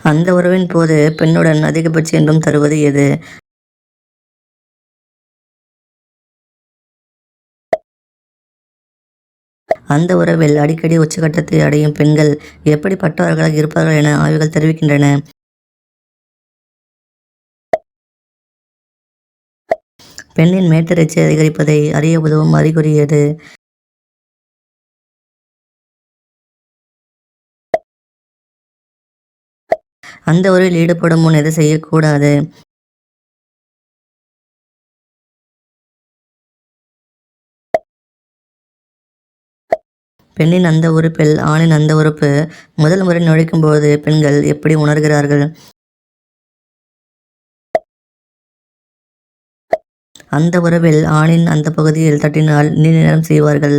அந்த உறவின் போது பெண்ணுடன் அதிகபட்ச இன்பம் தருவது எது? அந்த உறவில் அடிக்கடி உச்சகட்டத்தை அடையும் பெண்கள் எப்படிப்பட்டவர்களாக இருப்பார்கள் என ஆய்வுகள் தெரிவிக்கின்றன. பெண்ணின் மேட்டிறைச்சி அதிகரிப்பதை அறிய உதவும் அறிகுறி எது? அந்த உறவில் ஈடுபடும் முன் எதை செய்யக்கூடாது? பெண்ணின் அந்த உறுப்பில் ஆணின் அந்த உறுப்பு முதல் முறை நுழைக்கும்போது பெண்கள் எப்படி உணர்கிறார்கள்? அந்த உறவில் ஆணின் அந்த பகுதியில் தட்டினால் நீண்ட நேரம் செய்வார்கள்.